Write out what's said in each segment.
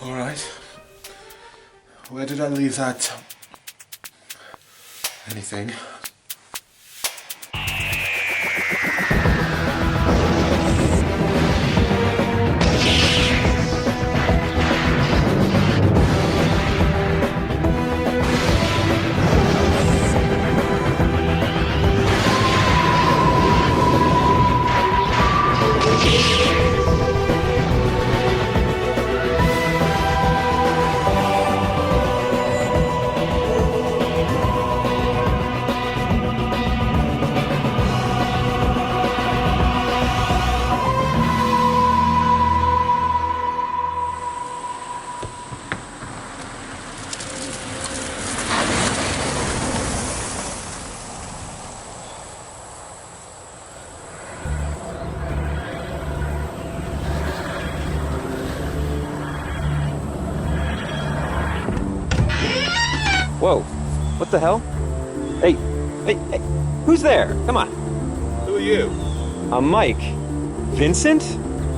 Alright. Where did I leave that? Anything? Whoa, what the hell? Hey, who's there? Come on. Who are you? I'm Mike. Vincent?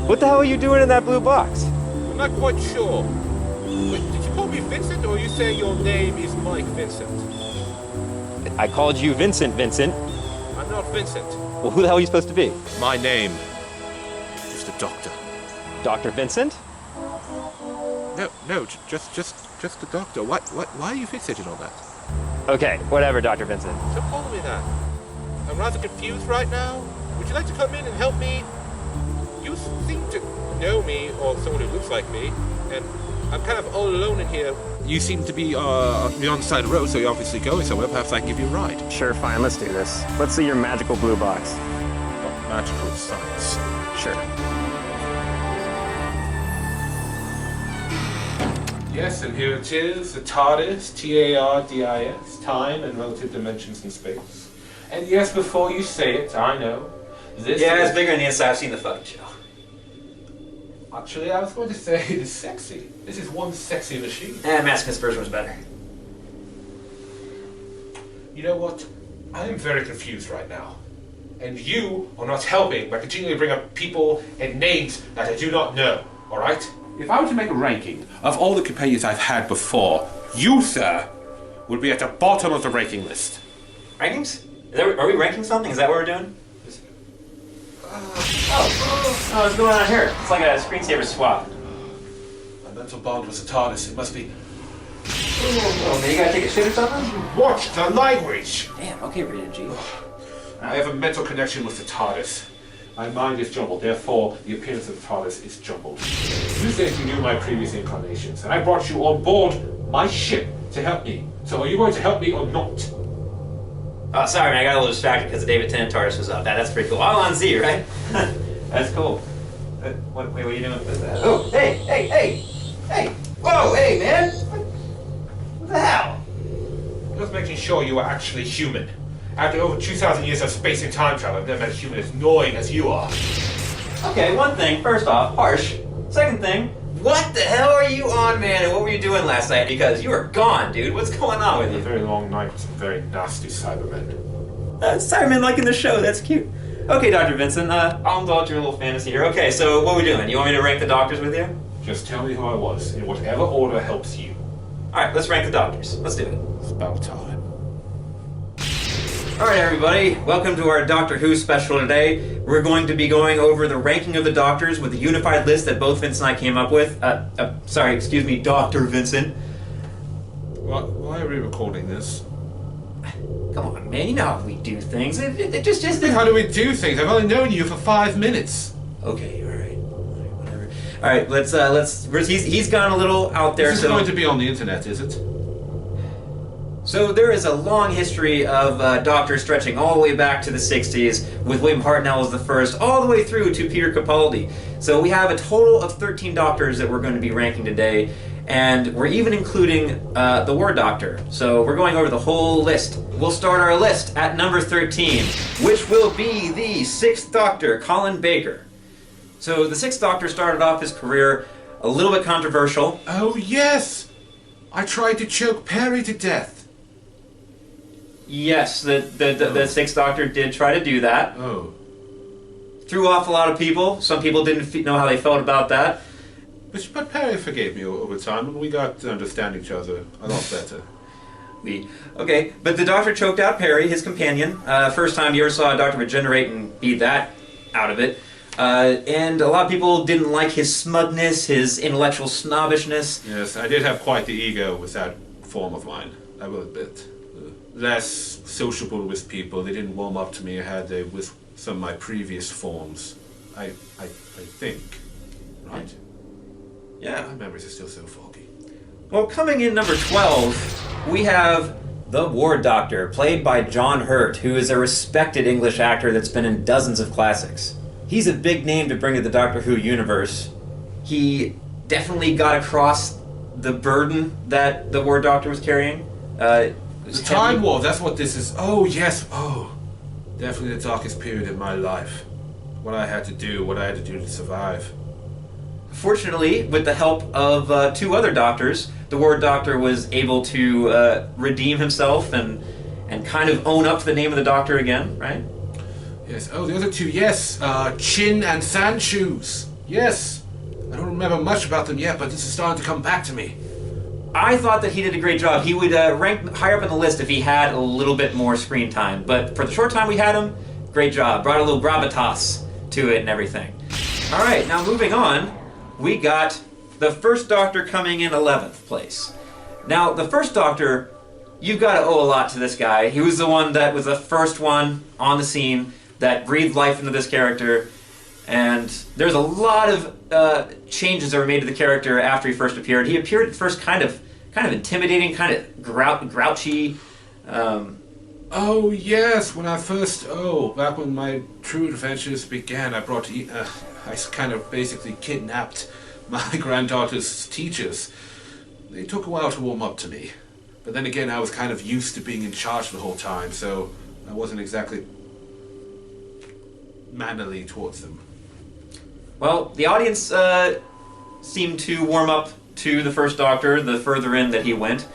What the hell are you doing in that blue box? I'm not quite sure. Wait, did you call me Vincent, or are you saying your name is Mike Vincent? I called you Vincent. I'm not Vincent. Well, who the hell are you supposed to be? My name is the Doctor. Dr. Vincent? No, just the Doctor. Why are you fixated on that? Okay, whatever, Dr. Vincent. Don't call me that. I'm rather confused right now. Would you like to come in and help me? You seem to know me, or someone who looks like me, and I'm kind of all alone in here. You seem to be on the side of the road, so you're obviously going somewhere. Perhaps I can give you a ride. Sure, fine, let's do this. Let's see your magical blue box. Magical science. Sure. Yes, and here it is, the Tardis, T-A-R-D-I-S, time and relative dimensions in space. And yes, before you say it, I know, this Yeah, it's bigger on the inside. I've seen the fucking show. Actually, I was going to say it is sexy. This is one sexy machine. Mass Conversion was better. You know what? I am very confused right now. And you are not helping by continuing to bring up people and names that I do not know, alright? If I were to make a ranking of all the companions I've had before, you, sir, would be at the bottom of the ranking list. Rankings? Are we ranking something? Is that what we're doing? What's going on here? It's like a screensaver swap. My mental bond was the TARDIS. It must be... Oh, man, you gotta take a shit or something? Watch the language! Damn, okay, rated G. I have a mental connection with the TARDIS. My mind is jumbled, therefore the appearance of the TARDIS is jumbled. You said you knew my previous incarnations, and I brought you on board my ship to help me. So are you going to help me or not? Oh, sorry, man, I got a little distracted because the David Tennant TARDIS was up. That's pretty cool. Allons-y, right? That's cool. Wait, what are you doing with that? Oh, hey! Whoa, hey, man! What the hell? Just making sure you are actually human. After over 2,000 years of space and time travel, I've never met a human as annoying as you are. Okay, one thing, first off, harsh. Second thing, what the hell are you on, man, and what were you doing last night? Because you are gone, dude. What's going on with A you? very long night with some very nasty Cybermen. Cybermen like in the show, that's cute. Okay, Dr. Vincent, I'll indulge your little fantasy here. Okay, so what are we doing? You want me to rank the doctors with you? Just tell me who I was, in whatever order helps you. Alright, let's rank the doctors. Let's do it. It's about time. Alright, everybody, welcome to our Doctor Who special today. We're going to be going over the ranking of the doctors with a unified list that both Vince and I came up with. Dr. Vincent. Why are we recording this? Come on, man, you know how we do things. How do we do things? I've only known you for 5 minutes. Okay, alright, whatever. Alright, he's gone a little out there, This is going to be on the internet, is it? So there is a long history of doctors stretching all the way back to the 60s, with William Hartnell as the first, all the way through to Peter Capaldi. So we have a total of 13 doctors that we're going to be ranking today, and we're even including the War Doctor. So we're going over the whole list. We'll start our list at number 13, which will be the 6th Doctor, Colin Baker. So the 6th Doctor started off his career a little bit controversial. Oh, yes! I tried to choke Perry to death. Yes, the 6th Doctor did try to do that. Oh. Threw off a lot of people. Some people didn't know how they felt about that. But Perry forgave me over time, and we got to understand each other a lot better. Okay, but the Doctor choked out Perry, his companion. First time you ever saw a Doctor regenerate and beat that out of it. And a lot of people didn't like his smugness, his intellectual snobbishness. Yes, I did have quite the ego with that form of mine, I will admit. Less sociable with people, they didn't warm up to me had they with some of my previous forms. I think. Right? Yeah. My memories are still so foggy. Well, coming in number 12, we have the War Doctor, played by John Hurt, who is a respected English actor that's been in dozens of classics. He's a big name to bring to the Doctor Who universe. He definitely got across the burden that the War Doctor was carrying. The Time War, that's what this is. Oh, yes. Oh, definitely the darkest period in my life. What I had to do to survive. Fortunately, with the help of two other doctors, the War Doctor was able to redeem himself and kind of own up to the name of the Doctor again, right? Yes. Oh, the other two, yes. Chin and Sandshoes. Yes. I don't remember much about them yet, but this is starting to come back to me. I thought that he did a great job. He would rank higher up on the list if he had a little bit more screen time. But for the short time we had him, great job. Brought a little gravitas to it and everything. All right, now moving on, we got the First Doctor coming in 11th place. Now, the First Doctor, you've got to owe a lot to this guy. He was the one that was the first one on the scene that breathed life into this character. And there's a lot of changes that were made to the character after he first appeared. He appeared at first kind of intimidating, kind of grouchy. Oh yes, when I first back when my true adventures began, I kind of basically kidnapped my granddaughter's teachers. They took a while to warm up to me, but then again, I was kind of used to being in charge the whole time, so I wasn't exactly mannerly towards them. Well, the audience seemed to warm up to the First Doctor the further in that he went,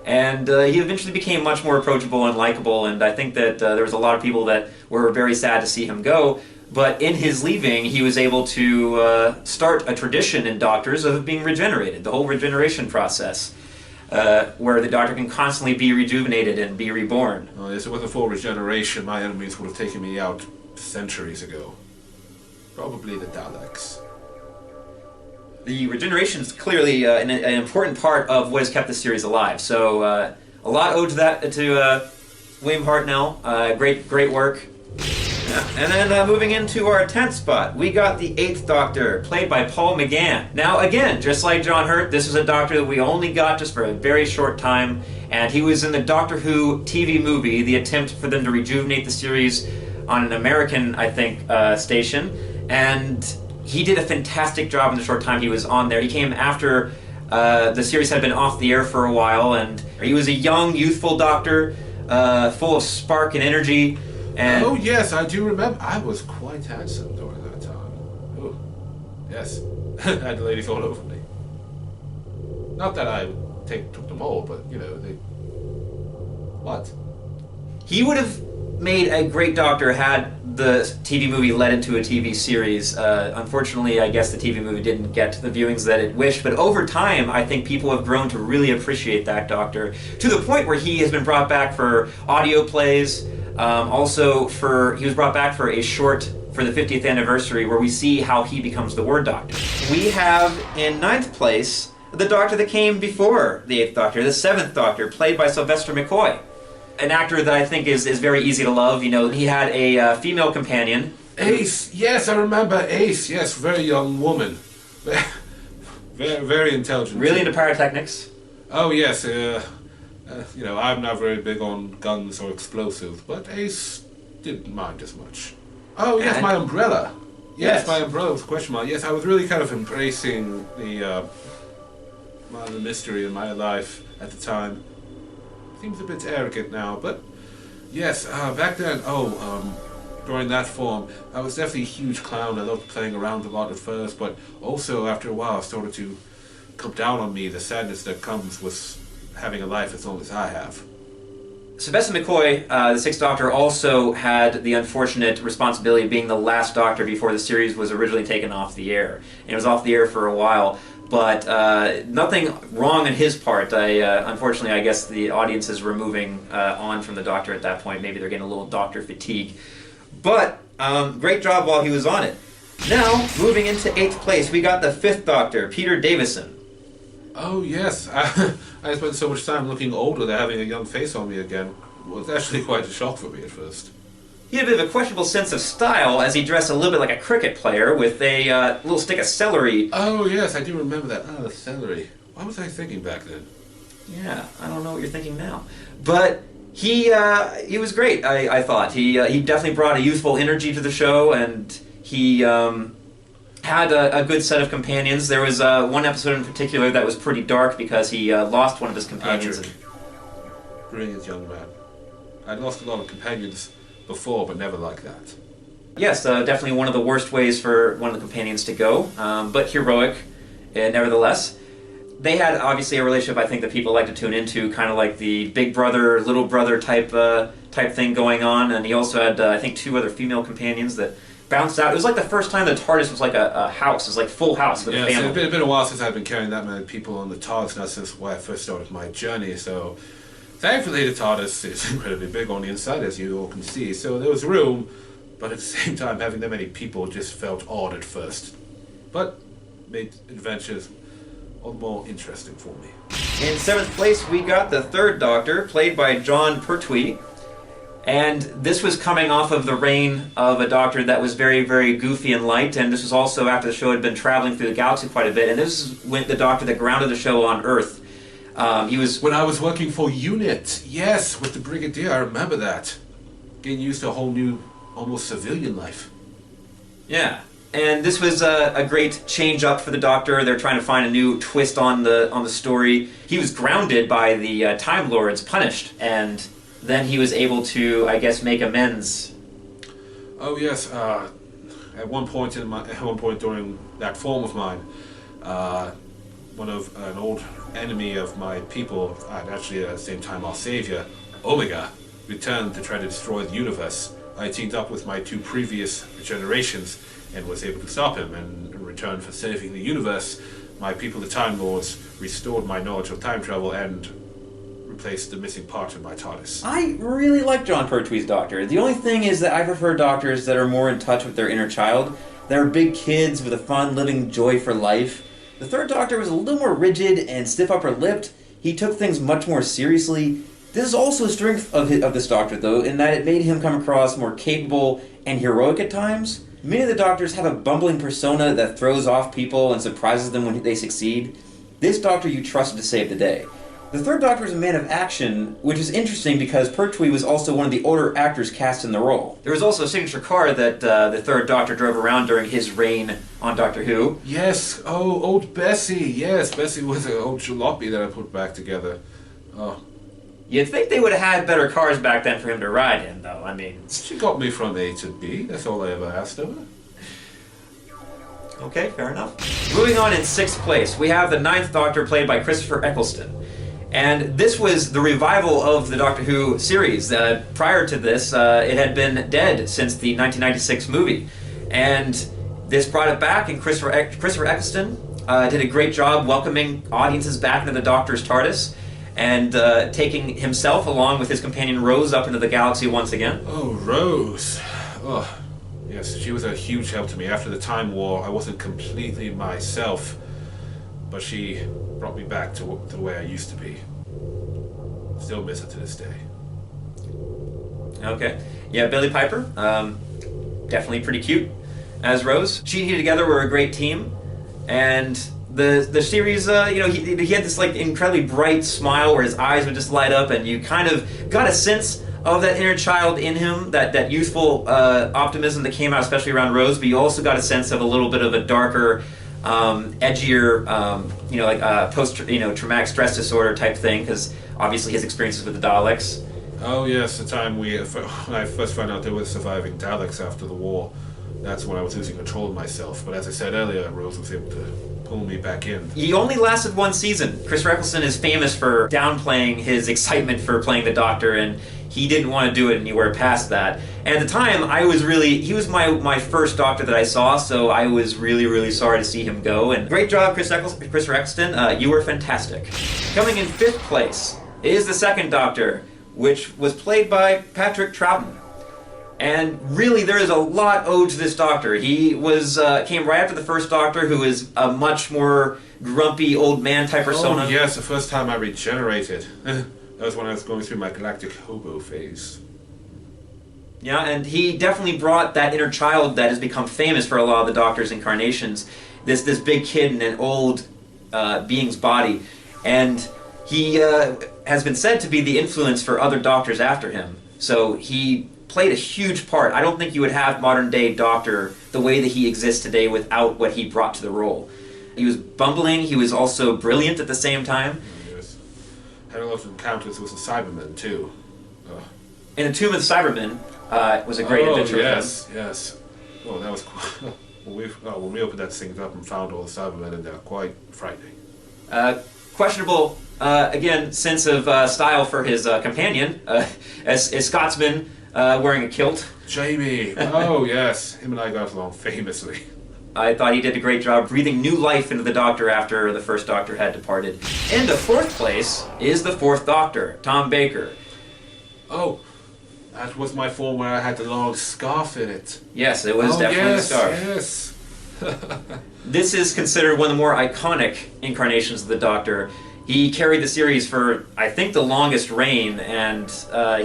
and he eventually became much more approachable and likable, and I think that there was a lot of people that were very sad to see him go, but in his leaving, he was able to start a tradition in Doctors of being regenerated, the whole regeneration process, where the Doctor can constantly be rejuvenated and be reborn. Oh yes, if it wasn't for regeneration, my enemies would have taken me out centuries ago. Probably the Daleks. The regeneration is clearly an important part of what has kept this series alive. So a lot owed to that to William Hartnell. Great work. Yeah. And then moving into our 10th spot, we got the 8th Doctor, played by Paul McGann. Now again, just like John Hurt, this is a Doctor that we only got just for a very short time, and he was in the Doctor Who TV movie, the attempt for them to rejuvenate the series on an American, I think, station. And he did a fantastic job in the short time he was on there. He came after the series had been off the air for a while, and he was a young, youthful Doctor, full of spark and energy. And oh yes, I do remember. I was quite handsome during that time. Oh, yes. I had ladies all over me. Not that I took them all, but, you know, they... What? He would have made a great Doctor had the TV movie led into a TV series. Unfortunately, I guess the TV movie didn't get the viewings that it wished, but over time, I think people have grown to really appreciate that Doctor, to the point where he has been brought back for audio plays. He was brought back for a short for the 50th anniversary where we see how he becomes the Word Doctor. We have in 9th place the Doctor that came before the 8th Doctor, the 7th Doctor, played by Sylvester McCoy. An actor that I think is very easy to love. You know, he had a female companion. Ace, yes, I remember Ace. Yes, very young woman, very intelligent. Really into pyrotechnics. Oh yes, you know, I'm not very big on guns or explosives, but Ace didn't mind as much. Oh yes, my umbrella. Yes, my umbrella was a question mark. Yes, I was really kind of embracing the mystery in my life at the time. Seems a bit arrogant now, but yes, back then, during that form, I was definitely a huge clown. I loved playing around a lot at first, but also after a while, it started to come down on me, the sadness that comes with having a life as long as I have. Sylvester McCoy, the 6th Doctor, also had the unfortunate responsibility of being the last Doctor before the series was originally taken off the air. And it was off the air for a while. But nothing wrong on his part. Unfortunately, I guess the audiences were moving on from the Doctor at that point. Maybe they're getting a little Doctor fatigue. But great job while he was on it. Now, moving into 8th place, we got the 5th Doctor, Peter Davison. Oh, yes. I spent so much time looking older that having a young face on me again was actually quite a shock for me at first. He had a bit of a questionable sense of style as he dressed a little bit like a cricket player with a little stick of celery. Oh, yes, I do remember that. Ah, the celery. What was I thinking back then? Yeah, I don't know what you're thinking now. But he was great, I thought. He definitely brought a youthful energy to the show, and he had a good set of companions. There was one episode in particular that was pretty dark because he lost one of his companions. Brilliant young man. I'd lost a lot of companions before, but never like that. Yes, definitely one of the worst ways for one of the companions to go, but heroic, nevertheless. They had obviously a relationship I think that people like to tune into, kind of like the big brother, little brother type thing going on, and he also had, I think, 2 other female companions that bounced out. It was like the first time the TARDIS was like a house. It was like full house with a family. It's been a while since I've been carrying that many people on the TARDIS, now since I first started my journey, so thankfully the TARDIS is incredibly big on the inside, as you all can see, so there was room, but at the same time having that many people just felt odd at first. But made adventures all the more interesting for me. In 7th place we got the 3rd Doctor, played by Jon Pertwee. And this was coming off of the reign of a Doctor that was very, very goofy and light, and this was also after the show had been traveling through the galaxy quite a bit, and this is when the Doctor that grounded the show on Earth. He was... When I was working for UNIT, yes, with the Brigadier, I remember that. Getting used to a whole new, almost civilian life. Yeah, and this was a great change up for the Doctor. They're trying to find a new twist on the story. He was grounded by the Time Lords, punished, and then he was able to, I guess, make amends. Oh yes, at one point during that form of mine, an old enemy of my people, and actually at the same time our savior, Omega, returned to try to destroy the universe. I teamed up with my 2 previous regenerations and was able to stop him, and in return for saving the universe, my people, the Time Lords, restored my knowledge of time travel and replaced the missing part in my TARDIS. I really like Jon Pertwee's Doctor. The only thing is that I prefer Doctors that are more in touch with their inner child. They're big kids with a fun, living joy for life. The 3rd Doctor was a little more rigid and stiff upper-lipped. He took things much more seriously. This is also a strength of this Doctor, though, in that it made him come across more capable and heroic at times. Many of the Doctors have a bumbling persona that throws off people and surprises them when they succeed. This Doctor you trusted to save the day. The 3rd Doctor is a man of action, which is interesting because Pertwee was also one of the older actors cast in the role. There was also a signature car that the 3rd Doctor drove around during his reign on Doctor Who. Yes, oh, old Bessie. Yes, Bessie was an old jalopy that I put back together. Oh. You'd think they would have had better cars back then for him to ride in, though. I mean... She got me from A to B. That's all I ever asked of her. Okay, fair enough. Moving on in 6th place, we have the 9th Doctor played by Christopher Eccleston. And this was the revival of the Doctor Who series. Prior to this, it had been dead since the 1996 movie. And this brought it back, and Christopher Eccleston did a great job welcoming audiences back into the Doctor's TARDIS, and taking himself along with his companion Rose up into the galaxy once again. Oh, Rose. Oh, yes, she was a huge help to me. After the Time War, I wasn't completely myself, but she brought me back to the way I used to be. Still miss her to this day. Okay. Yeah, Billie Piper, definitely pretty cute as Rose. She and he together were a great team, and the series, he had this like incredibly bright smile where his eyes would just light up, and you kind of got a sense of that inner child in him, that youthful optimism that came out, especially around Rose. But you also got a sense of a little bit of a darker, edgier, post-traumatic stress disorder type thing, because obviously his experiences with the Daleks. Oh yes, the time when I first found out there were surviving Daleks after the war. That's when I was losing control of myself. But as I said earlier, Rose was able to pull me back in. He only lasted one season. Chris Eccleston is famous for downplaying his excitement for playing the Doctor, and he didn't want to do it anywhere past that. And at the time, he was my first Doctor that I saw, so I was really, really sorry to see him go. And great job, Chris Eccleston. You were fantastic. Coming in 5th place is the second Doctor, which was played by Patrick Troughton. And really, there is a lot owed to this Doctor. He came right after the first Doctor, who is a much more grumpy old man type persona. Oh yes, the first time I regenerated. That was when I was going through my galactic hobo phase. Yeah, and he definitely brought that inner child that has become famous for a lot of the Doctor's incarnations. This big kid in an old being's body. And he has been said to be the influence for other Doctors after him. So he played a huge part. I don't think you would have modern-day Doctor the way that he exists today without what he brought to the role. He was bumbling, he was also brilliant at the same time. Yes. Had a lot of encounters with the Cybermen, too. And Tomb of the Cybermen was a great adventure. Yes, yes. Oh, that was cool. When we opened that thing up and found all the Cybermen in there, quite frightening. Questionable, again, sense of style for his companion, as Scotsman wearing a kilt. Jamie! Oh, yes. Him and I got along famously. I thought he did a great job breathing new life into the Doctor after the first Doctor had departed. In the 4th place is the 4th Doctor, Tom Baker. Oh, that was my form where I had the long scarf in it. Yes, it was definitely the scarf. Yes. This is considered one of the more iconic incarnations of the Doctor. He carried the series for, I think, the longest reign, and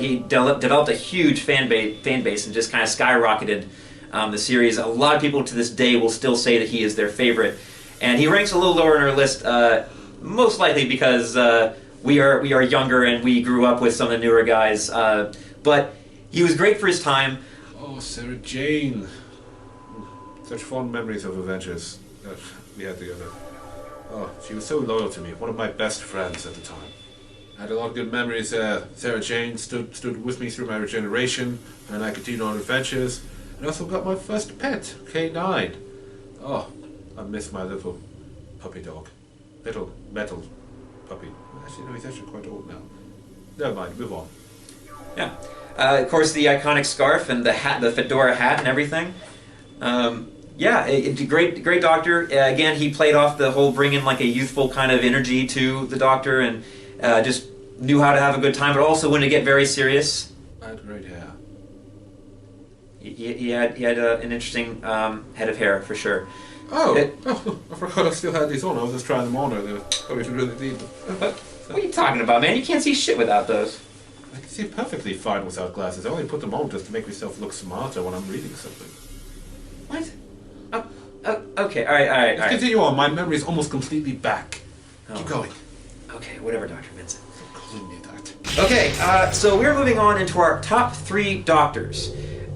he developed a huge fan base and just kind of skyrocketed the series. A lot of people to this day will still say that he is their favorite. And he ranks a little lower on our list, most likely because we are younger and we grew up with some of the newer guys. But he was great for his time. Oh, Sarah Jane. Such fond memories of adventures that we had together. Oh, she was so loyal to me, one of my best friends at the time. I had a lot of good memories there. Sarah Jane stood with me through my regeneration, and I continued on adventures. And also got my first pet, K9. Oh, I miss my little puppy dog. Little metal puppy. Actually, no, he's actually quite old now. Never mind, move on. Yeah. Of course, the iconic scarf and the hat, the fedora hat and everything. Yeah, a great Doctor. Again, he played off the whole bringing like a youthful kind of energy to the Doctor, and just knew how to have a good time, but also when to get very serious. I had great hair. He had an interesting head of hair for sure. Oh, I forgot I still had these on. I was just trying them on earlier. Probably should really need them. What are you talking about, man? You can't see shit without those. I can see perfectly fine without glasses. I only put them on just to make myself look smarter when I'm reading something. What? Okay, all right. Let's continue on. My memory is almost completely back. Keep going. Okay, whatever, Dr. Vincent. Calling me that. Okay, so we're moving on into our top 3 Doctors.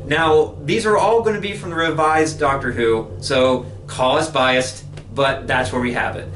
Now, these are all going to be from the revised Doctor Who, so call us biased, but that's where we have it.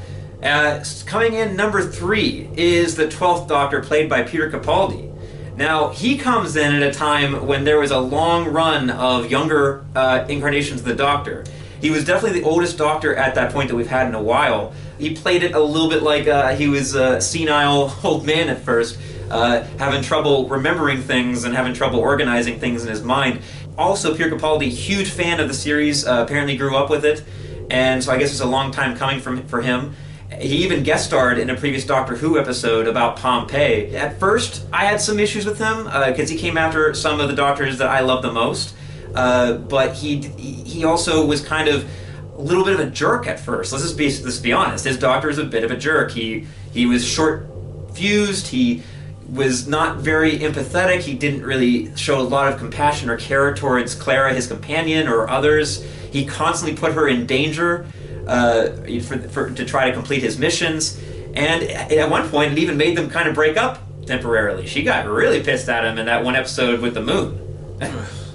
Coming in number 3 is the 12th Doctor, played by Peter Capaldi. Now, he comes in at a time when there was a long run of younger incarnations of the Doctor. He was definitely the oldest Doctor at that point that we've had in a while. He played it a little bit like he was a senile old man at first, having trouble remembering things and having trouble organizing things in his mind. Also, Peter Capaldi, huge fan of the series, apparently grew up with it, and so I guess it's a long time coming for him. He even guest starred in a previous Doctor Who episode about Pompeii. At first, I had some issues with him, because he came after some of the Doctors that I love the most, but he also was kind of a little bit of a jerk at first. Let's be honest. His Doctor is a bit of a jerk. He was short-fused, he was not very empathetic, he didn't really show a lot of compassion or care towards Clara, his companion, or others. He constantly put her in danger to try to complete his missions, and at one point it even made them kind of break up temporarily. She got really pissed at him in that one episode with the moon.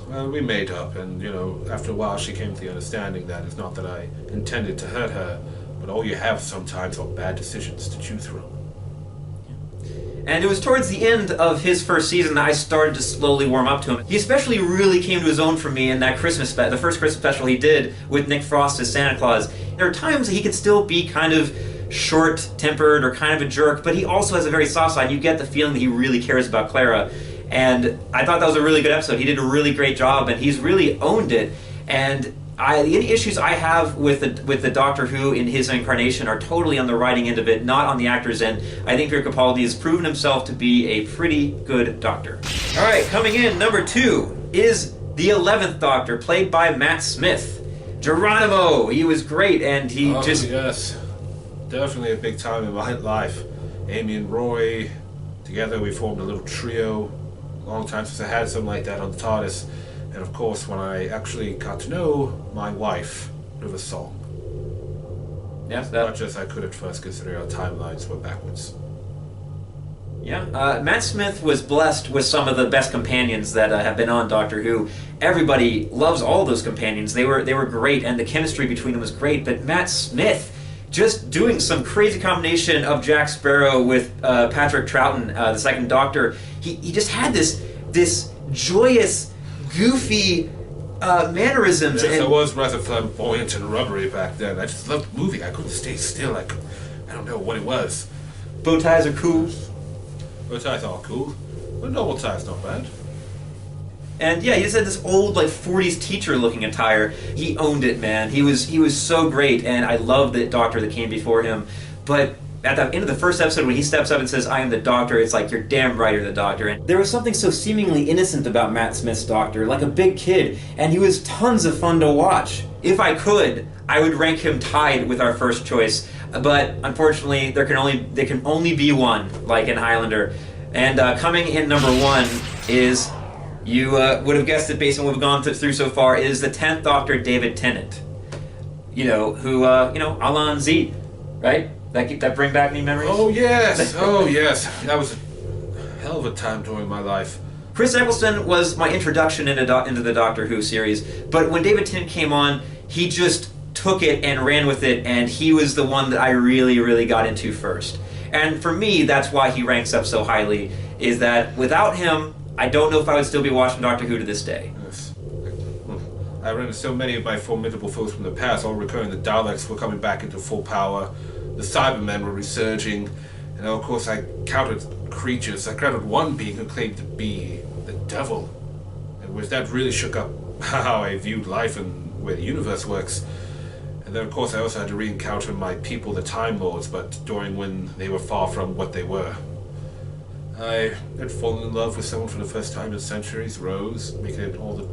Well, we made up, and, after a while she came to the understanding that it's not that I intended to hurt her, but all you have sometimes are bad decisions to choose from. And it was towards the end of his first season that I started to slowly warm up to him. He especially really came to his own for me in that the first Christmas special he did with Nick Frost as Santa Claus. There are times that he can still be kind of short-tempered or kind of a jerk, but he also has a very soft side. You get the feeling that he really cares about Clara, and I thought that was a really good episode. He did a really great job, and he's really owned it. And the issues I have with the Doctor Who in his incarnation are totally on the writing end of it, not on the actor's end. I think Peter Capaldi has proven himself to be a pretty good Doctor. All right, coming in, number 2 is the 11th Doctor, played by Matt Smith. Geronimo, he was great, and he yes. Definitely a big time in my life. Amy and Roy, together we formed a little trio. Long time since I had something like that on the Tardis. And of course, when I actually got to know my wife with a song. Yes, much as I could at first, considering our timelines were backwards. Yeah, Matt Smith was blessed with some of the best companions that have been on Doctor Who. Everybody loves all those companions. They were great, and the chemistry between them was great. But Matt Smith, just doing some crazy combination of Jack Sparrow with Patrick Troughton, the second Doctor, he just had this joyous, goofy mannerisms. Yes, I was rather flamboyant and rubbery back then. I just loved moving. I couldn't stay still. I don't know what it was. Bow ties are cool. Bow ties are cool, but normal ties not bad. And yeah, he just had this old, like, 40s teacher-looking attire. He owned it, man. He was so great, and I loved the Doctor that came before him. But at the end of the first episode, when he steps up and says, "I am the Doctor," it's like, you're damn right you're the Doctor. And there was something so seemingly innocent about Matt Smith's Doctor, like a big kid, and he was tons of fun to watch. If I could, I would rank him tied with our first choice, but unfortunately, there can only be one, like in Highlander. And coming in number 1 is, you would have guessed it based on what we've gone through so far, is the 10th Doctor, David Tennant. You know, who, Allons-y, right? That bring back any memories? Oh, yes. Oh, yes. That was a hell of a time during my life. Chris Eccleston was my introduction into the Doctor Who series, but when David Tennant came on, he just took it and ran with it, and he was the one that I really, really got into first. And for me, that's why he ranks up so highly, is that without him, I don't know if I would still be watching Doctor Who to this day. Yes. I ran into so many of my formidable foes from the past, all recurring. The Daleks were coming back into full power, the Cybermen were resurging, and of course I counted creatures. I counted one being who claimed to be the devil, and with that really shook up how I viewed life and where the universe works. And then of course I also had to re-encounter my people, the Time Lords, but during when they were far from what they were. I had fallen in love with someone for the first time in centuries, Rose, making it all the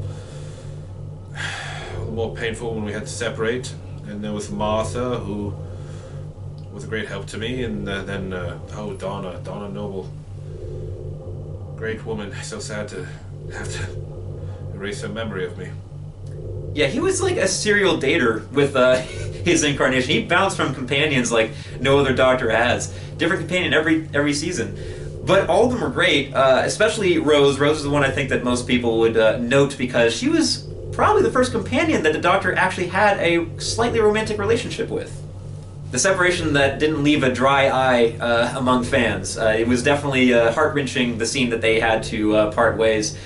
more painful when we had to separate. And there was Martha, who was a great help to me, and then Donna Noble. Great woman, so sad to have to erase her memory of me. Yeah, he was like a serial dater with his incarnation. He bounced from companions like no other Doctor has. Different companion every season. But all of them were great, especially Rose. Rose is the one I think that most people would note, because she was probably the first companion that the Doctor actually had a slightly romantic relationship with. The separation that didn't leave a dry eye among fans. It was definitely heart-wrenching, the scene that they had to part ways.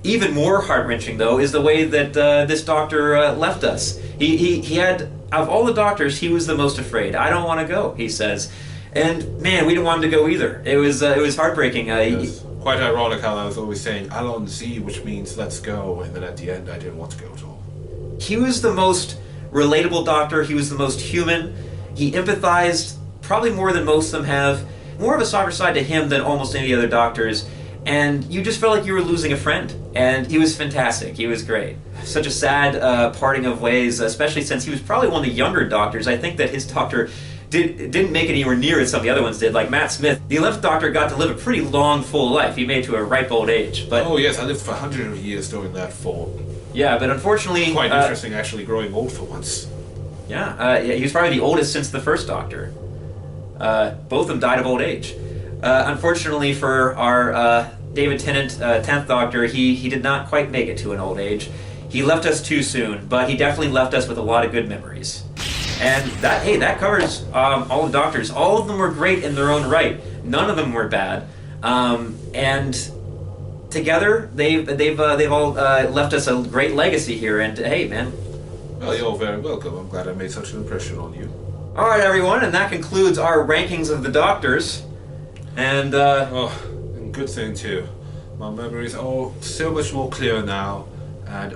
Even more heart-wrenching, though, is the way that this Doctor left us. He had, of all the Doctors, he was the most afraid. "I don't want to go," he says. And man, we didn't want him to go either. It was heartbreaking. Yes. Quite ironic how I was always saying "Allons-y," which means "let's go," and then at the end I didn't want to go at all. He was the most relatable Doctor. He was the most human. He empathized probably more than most of them have. More of a softer side to him than almost any other Doctors. And you just felt like you were losing a friend. And he was fantastic. He was great. Such a sad parting of ways, especially since he was probably one of the younger Doctors. I think that his Doctor didn't make it anywhere near as some of the other ones did. Like Matt Smith, the 11th Doctor got to live a pretty long, full life. He made it to a ripe old age. But oh yes, I lived for 100 years doing that for. Yeah, but unfortunately... Quite interesting, actually, growing old for once. Yeah, he was probably the oldest since the first Doctor. Both of them died of old age. Unfortunately for our David Tennant, 10th Doctor, he did not quite make it to an old age. He left us too soon, but he definitely left us with a lot of good memories. And that covers all the Doctors. All of them were great in their own right. None of them were bad. And together, they've all left us a great legacy here. And hey, man. Well, you're very welcome. I'm glad I made such an impression on you. All right, everyone, and that concludes our rankings of the doctors. And, and good thing, too. My memories are so much more clear now, and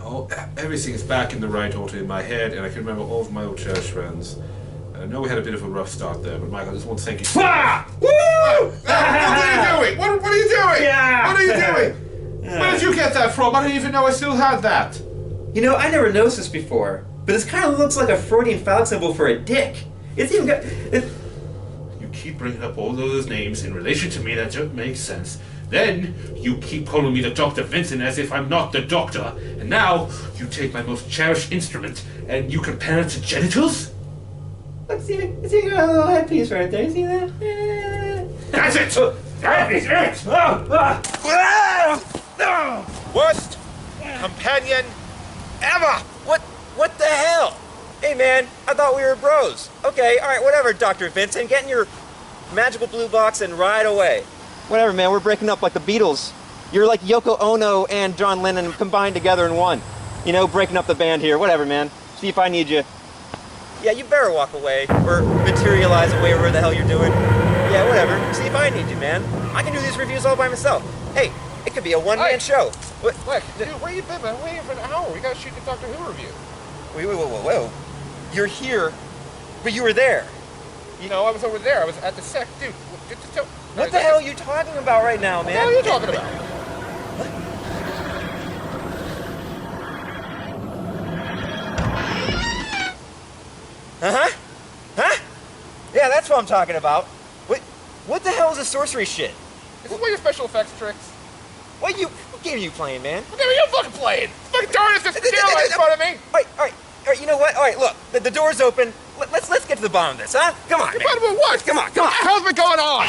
everything is back in the right order in my head, and I can remember all of my old church friends. I know we had a bit of a rough start there, but Mike, I just want to thank you. Woo! What are you doing? What are you doing? Yeah. What are you doing? Where did you get that from? I didn't even know I still had that. You know, I never noticed this before, but this kind of looks like a Freudian phallic symbol for a dick. It's even got... You keep bringing up all those names in relation to me that don't make sense. Then you keep calling me the Dr. Vincent as if I'm not the doctor. And now you take my most cherished instrument and you compare it to genitals? Look, see got a little headpiece right there. See that? That's it! That is it! Worst companion ever! What the hell? Hey man, I thought we were bros. Okay, alright, whatever, Dr. Vincent. Get in your magical blue box and ride away. Whatever, man, we're breaking up like the Beatles. You're like Yoko Ono and John Lennon combined together in one. You know, breaking up the band here. Whatever, man. See if I need you. Yeah, you better walk away, or materialize away, whatever the hell you're doing. Yeah, whatever. See if I need you, man. I can do these reviews all by myself. Hey, it could be a one-man show. What? Look, dude, where you been, man? I'm waiting for an hour. We gotta shoot the Doctor Who review. Whoa. You're here, but you were there. You know, I was over there. I was at the sec. Dude, What the hell are you talking about right now, man? What are you talking about? Huh? Yeah, that's what I'm talking about. What the hell is this sorcery shit? Is this one of your special effects tricks? What game are you playing, man? What game are you fucking playing? Fucking Tardis just staring right in front of me. All right, you know what? All right, look, the door's open. Let's get to the bottom of this, huh? Come on, You're man. what? Come on. What the hell's been going on?